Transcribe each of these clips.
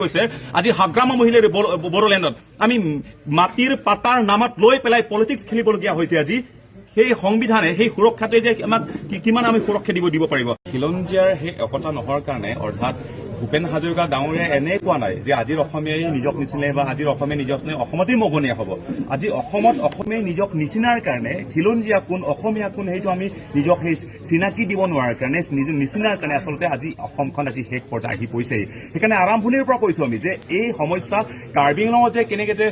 কৈছে আজি হাগ্ৰামা মহিলাৰ বড়োলেণ্ডত আমি মাটিৰ পাতাৰ নামত লৈ পেলাই পলিটিক্স খেলিবলগীয়া হৈছে আজি সেই সংবিধানে সেই সুৰক্ষাতে যে আমাক কিমান আমি সুৰক্ষা দিব পাৰিব খিলঞ্জীয়াৰ সেই একতা নোহোৱাৰ কাৰণে অৰ্থাৎ ভূপেন হাজৰিকা ডাঙৰীয়াই এনে কোৱা নাই যে আজিৰ অসমীয়াই নিজক নিচিনে বা আজিৰ অসমীয়া নিজক নিচিনে অসমতেই মগনীয়া হ'ব আজি অসমত অসমীয়াই নিজক নিচিনাৰ কাৰণে খিলঞ্জীয়া কোন অসমীয়া কোন সেইটো আমি নিজক সেই চিনাকি দিব নোৱাৰাৰ কাৰণে নিচিনাৰ কাৰণে আচলতে আজি অসমখন আজি শেষ পৰ্যায় আহি পৰিছেই সেইকাৰণে আৰম্ভণিৰ পৰা কৈছো আমি যে এই সমস্যা কাৰ্বি আংলঙত যে কেনেকে যে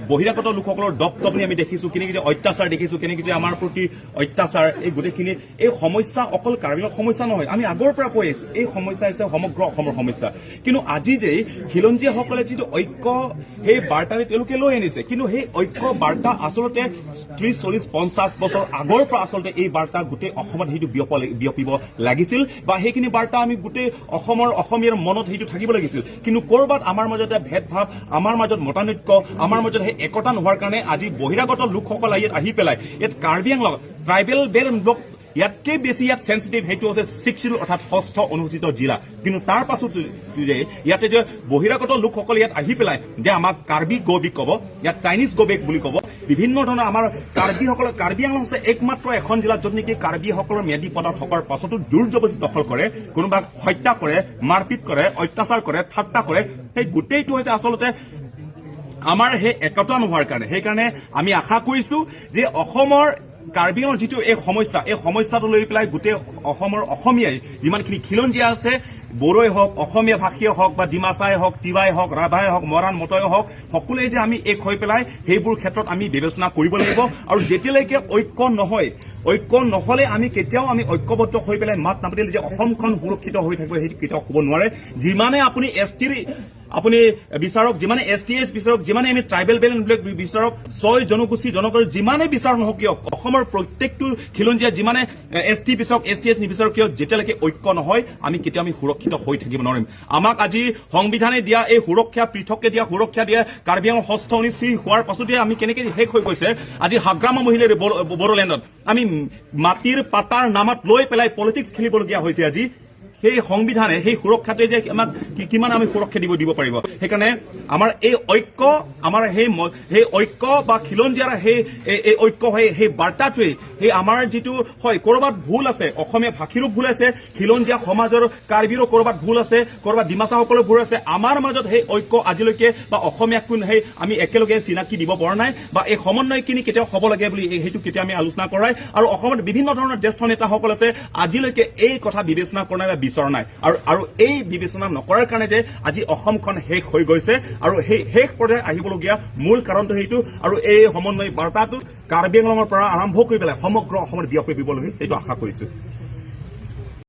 বহিৰাগত লোকসকলৰ দপদপনি আমি দেখিছো কেনেকে যে অত্যাচাৰ দেখিছো কেনেকে যে আমাৰ প্ৰতি অত্যাচাৰ এই গোটেইখিনি এই সমস্যা অকল কাৰ্বি আংলঙৰ সমস্যা নহয় আমি আগৰ পৰা কৈ আছো এই সমস্যা হৈছে সমগ্ৰ অসমৰ সমস্যা কিন্তু আজি যে খিলঞ্জীয়াসকলে যিটো ঐক্য সেই বাৰ্তাৰে তেওঁলোকে লৈ আনিছে কিন্তু সেই ঐক্য বাৰ্তা আচলতে 30-40-50 বছৰ আগৰ পৰা আচলতে এই বাৰ্তা গোটেই অসমত সেইটো বিয়পিব লাগিছিল বা সেইখিনি বাৰ্তা আমি গোটেই অসমীয়াৰ মনত সেইটো থাকিব লাগিছিল কিন্তু কৰবাত আমাৰ মাজতে ভেদভাৱ আমাৰ মাজত মতানৈক্য আমাৰ মাজত সেই একতা নোহোৱাৰ কাৰণে আজি বহিৰাগত লোকসকল ইয়াত আহি পেলাই ইয়াত Karbi Anglong tribal belt block ইয়াতকে বেছি ইয়াত সেন্সিটিভ সেইটো হৈছে 6 অৰ্থাৎ 6ষ্ঠ অনুসূচিত জিলা কিন্তু তাৰ পাছত যে ইয়াতে যে বহিৰাগত লোকসকল ইয়াত আহি পেলাই যে আমাক কাৰ্বি গৌবিক ক'ব ইয়াত চাইনিজ গৌবেক বুলি ক'ব বিভিন্ন ধৰণৰ আমাৰ কাৰ্বি আংলং হৈছে একমাত্ৰ এখন জিলাত য'ত নেকি কাৰ্বিসকলৰ ম্যাদী পদত থকাৰ পাছতো জোৰ জবৰদস্তি দখল কৰে কোনোবাক হত্যা কৰে মাৰপিট কৰে অত্যাচাৰ কৰে ঠাট্টা কৰে সেই গোটেইটো হৈছে আচলতে আমাৰ সেই একতা নোহোৱাৰ কাৰণে সেইকাৰণে আমি আশা কৰিছো যে অসমৰ কাৰ্বি আংলঙৰ যিটো এই সমস্যাটো লৈ পেলাই গোটেই অসমৰ অসমীয়াই যিমানখিনি খিলঞ্জীয়া আছে বড়োই হওক অসমীয়া ভাষীয়ে হওক বা ডিমাচাই হওক তিৱাই হওক ৰাভাই হওক মৰাণ মটই হওক সকলোৱে যে আমি এক হৈ পেলাই সেইবোৰ ক্ষেত্ৰত আমি বিবেচনা কৰিব লাগিব আৰু যেতিয়ালৈকে ঐক্য নহলে আমি কেতিয়াও আমি ঐক্যবদ্ধ হৈ পেলাই মাত নাপাতিলে যে অসমখন সুৰক্ষিত হৈ থাকিব সেইটো কেতিয়াও হ'ব নোৱাৰে যিমানে আপুনি এছটিৰ আপুনি বিচাৰক যিমানে এছটিএছ বিচাৰক যিমানে আমি ট্ৰাইবেল বেলেন্স ব্লক বিচাৰক 6 জনগোষ্ঠী জনগোষ্ঠী যিমানে বিচাৰ নহওক কিয় অসমৰ প্ৰত্যেকটো খিলঞ্জীয়া যিমানে এছটি বিচাৰক এছটিএছ নিবিচাৰক কিয় যেতিয়ালৈকে ঐক্য নহয় আমি কেতিয়াও আমি সুৰক্ষিত হৈ থাকিব নোৱাৰিম আমাক আজি সংবিধানে দিয়া এই সুৰক্ষা পৃথককে দিয়া সুৰক্ষা দিয়া কাৰ্বি আংলং 6ষ্ঠ অনুসূচী হোৱাৰ পাছতে আমি কেনেকে শেষ হৈ গৈছে আজি হাগ্ৰামা মহিলাৰ বড়োলেণ্ডত আমি মাটিৰ পাতাৰ নামত লৈ পেলাই পলিটিক্স খেলিবলগীয়া হৈছে আজি সেই সংবিধানে সেই সুৰক্ষাতে যে আমাক কিমান আমি সুৰক্ষা দিব পাৰিব সেইকাৰণে আমাৰ এই ঐক্য আমাৰ সেই ঐক্য বা খিলঞ্জীয়াৰ সেই ঐক্য সেই বাৰ্তাটোৱে সেই আমাৰ যিটো হয় কৰবাত ভুল আছে অসমীয়া ভাষীৰো ভুল আছে খিলঞ্জীয়া সমাজৰ কাৰ্বিৰো কৰবাত ভুল আছে কৰবাত ডিমাচাসকলৰ ভুল আছে আমাৰ মাজত সেই ঐক্য আজিলৈকে বা অসমীয়া কোন সেই আমি একেলগে চিনাকি দিব পৰা নাই বা এই সমন্বয়খিনি কেতিয়াও হ'ব লাগে বুলি সেইটো কেতিয়া আমি আলোচনা কৰাই আৰু অসমত বিভিন্ন ধৰণৰ জ্যেষ্ঠ নেতাসকল আছে আজিলৈকে এই কথা বিবেচনা কৰা নাই বিচৰা নাই আৰু এই বিবেচনা নকৰাৰ কাৰণে যে আজি অসমখন শেষ হৈ গৈছে আৰু সেই শেষ পৰ্যায় আহিবলগীয়া মূল কাৰণটো সেইটো আৰু এই সমন্বয় বাৰ্তাটো কাৰ্বি আংলঙৰ পৰা আৰম্ভ কৰি পেলাই সমগ্ৰ অসমত বিয়পিব লাগে সেইটো আশা কৰিছো